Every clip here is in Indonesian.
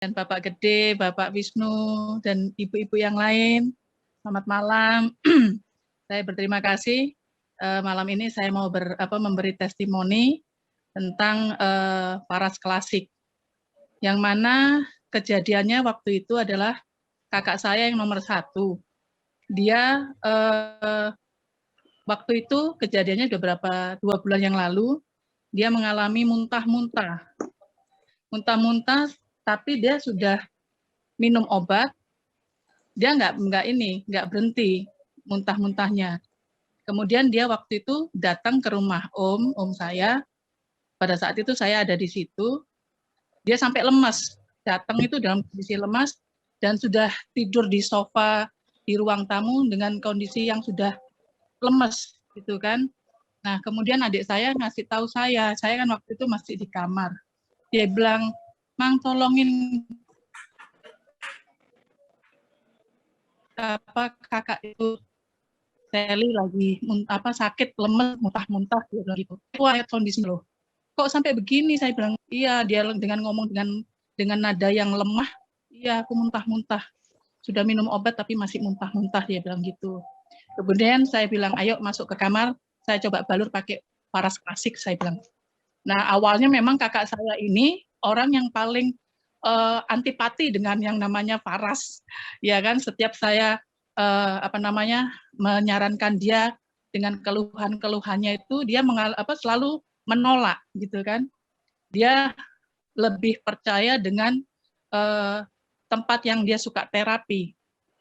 dan Bapak Gede, Bapak Wisnu, dan ibu-ibu yang lain. Selamat malam. Saya berterima kasih. Malam ini saya mau memberi testimoni tentang Paras Klasik. Yang mana kejadiannya waktu itu adalah kakak saya yang nomor 1. Dia waktu itu kejadiannya udah 2 bulan yang lalu, dia mengalami muntah-muntah. Muntah-muntah, tapi dia sudah minum obat, dia nggak berhenti muntah-muntahnya. Kemudian dia waktu itu datang ke rumah om saya. Pada saat itu saya ada di situ. Dia sampai lemas, datang itu dalam kondisi lemas dan sudah tidur di sofa di ruang tamu dengan kondisi yang sudah lemas, gitu kan. Nah, kemudian adik saya ngasih tahu saya kan waktu itu masih di kamar. Dia bilang, "Mang, tolongin kakak itu Sally lagi sakit, lemes, muntah-muntah," dia bilang gitu. Wah, kondisi loh. Kok sampai begini? Saya bilang, iya, dia dengan ngomong dengan nada yang lemah, iya, aku muntah-muntah. Sudah minum obat tapi masih muntah-muntah, dia bilang gitu. Kemudian saya bilang, ayo masuk ke kamar, saya coba balur pakai Paras Klasik, saya bilang. Nah, awalnya memang kakak saya ini orang yang paling antipati dengan yang namanya Paras. Ya kan, setiap saya menyarankan dia dengan keluhan-keluhannya itu, dia selalu menolak, gitu kan. Dia lebih percaya dengan tempat yang dia suka terapi.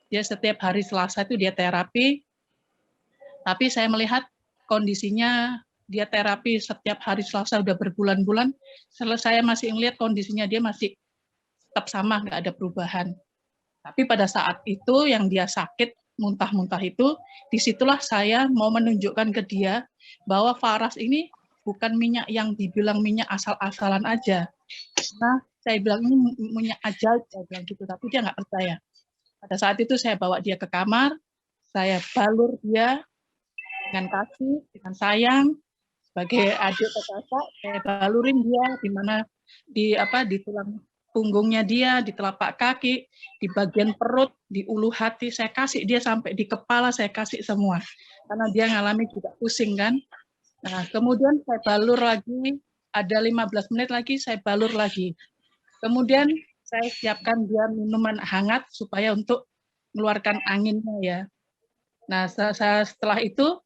Dia setiap hari Selasa itu dia terapi, tapi saya melihat kondisinya dia terapi setiap hari Selasa udah berbulan-bulan, saya masih melihat kondisinya dia masih tetap sama, nggak ada perubahan. Tapi pada saat itu yang dia sakit, muntah-muntah itu, disitulah saya mau menunjukkan ke dia bahwa Paras ini bukan minyak yang dibilang minyak asal-asalan aja. Nah, saya bilang ini minyak ajaib, saya bilang gitu, tapi dia nggak percaya. Pada saat itu saya bawa dia ke kamar, saya balur dia dengan kasih, dengan sayang, sebagai adik atau kakak, saya balurin dia di tulang punggungnya dia, di telapak kaki, di bagian perut, di ulu hati, saya kasih dia sampai di kepala, saya kasih semua. Karena dia ngalami juga pusing kan. Nah, kemudian saya balur lagi, ada 15 menit lagi, saya balur lagi. Kemudian saya siapkan dia minuman hangat supaya untuk mengeluarkan anginnya ya. Nah, setelah itu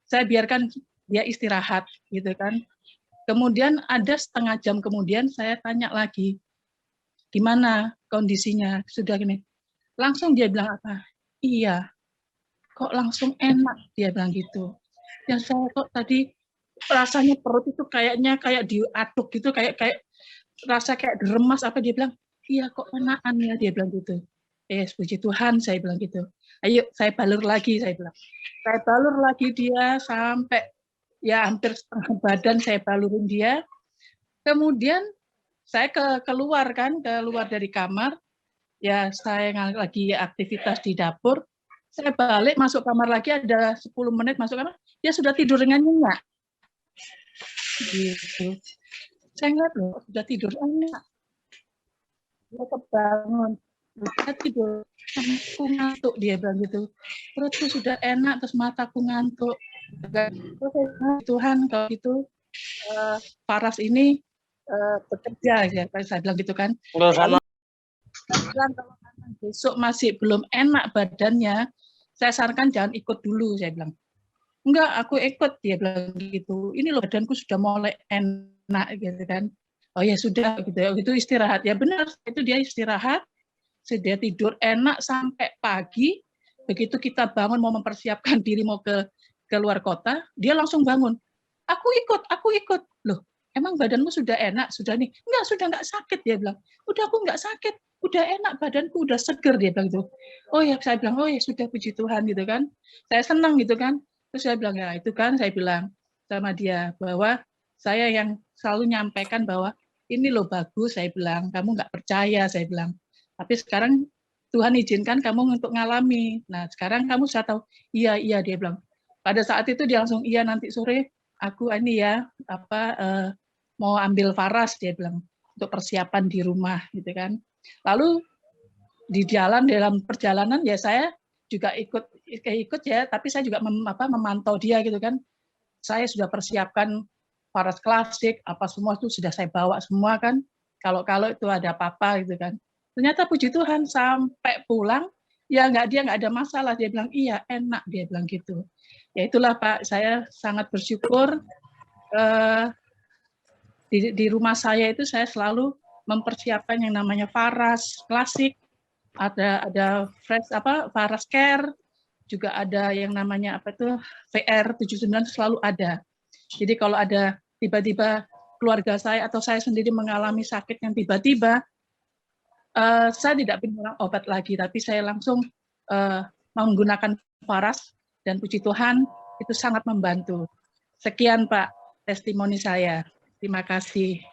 saya biarkan dia istirahat gitu kan. Kemudian ada setengah jam kemudian saya tanya lagi, gimana kondisinya? Sudah gini. Langsung dia bilang apa? Iya, kok langsung enak, dia bilang gitu. Ya saya kok tadi rasanya perut itu kayaknya kayak diaduk gitu, kayak rasa kayak diremas apa, dia bilang, iya kok enakan ya, dia bilang gitu. Puji Tuhan, saya bilang gitu. Ayo saya balur lagi, saya bilang. Saya balur lagi dia sampai ya hampir setengah badan saya balurin dia. Kemudian saya keluar dari kamar, ya saya lagi aktivitas di dapur, saya balik masuk kamar lagi, ada 10 menit masuk kamar, dia sudah tidur dengan nyenyak. Gitu. Saya ngeliat loh, sudah tidur enak. Dia kebangun, dia tidur, aku ngantuk, dia bilang gitu. Perutku sudah enak, terus mataku ngantuk. Terus Tuhan, kalau gitu Paras ini bekerja, ya saya bilang gitu kan. Lalu kalau besok masih belum enak badannya, saya sarankan jangan ikut dulu, saya bilang. Enggak, aku ikut, dia bilang gitu. Ini loh badanku sudah mulai enak gitu kan. Oh ya sudah gitu, itu istirahat. Ya benar, itu dia istirahat, dia tidur enak sampai pagi. Begitu kita bangun mau mempersiapkan diri mau ke luar kota, dia langsung bangun. Aku ikut. Loh, emang badanmu sudah enak, sudah nih? Enggak, sudah enggak sakit, dia bilang. Udah aku enggak sakit, udah enak, badanku udah seger, dia bilang gitu. Oh ya, saya bilang, oh ya sudah, puji Tuhan gitu kan. Saya senang gitu kan. Terus saya bilang, ya itu kan, saya bilang sama dia bahwa saya yang selalu nyampaikan bahwa ini loh bagus, saya bilang, kamu nggak percaya, saya bilang. Tapi sekarang Tuhan izinkan kamu untuk ngalami. Nah, sekarang kamu sudah tahu, iya, dia bilang. Pada saat itu dia langsung, iya nanti sore aku ini ya, mau ambil Paras, dia bilang, untuk persiapan di rumah, gitu kan. Lalu di dalam perjalanan ya saya juga ikut ya, tapi saya juga memantau dia gitu kan. Saya sudah persiapkan paras klasik, apa semua itu sudah saya bawa semua kan. Kalau itu ada apa-apa gitu kan. Ternyata puji Tuhan sampai pulang ya dia nggak ada masalah, dia bilang iya enak, dia bilang gitu. Ya itulah Pak, saya sangat bersyukur di rumah saya itu saya selalu mempersiapkan yang namanya paras klasik, ada fresh paras care, juga ada yang namanya VR 79 selalu ada. Jadi kalau ada tiba-tiba keluarga saya atau saya sendiri mengalami sakit yang tiba-tiba, saya tidak bilang obat lagi, tapi saya langsung menggunakan paras, dan puji Tuhan itu sangat membantu. Sekian Pak testimoni saya. Terima kasih.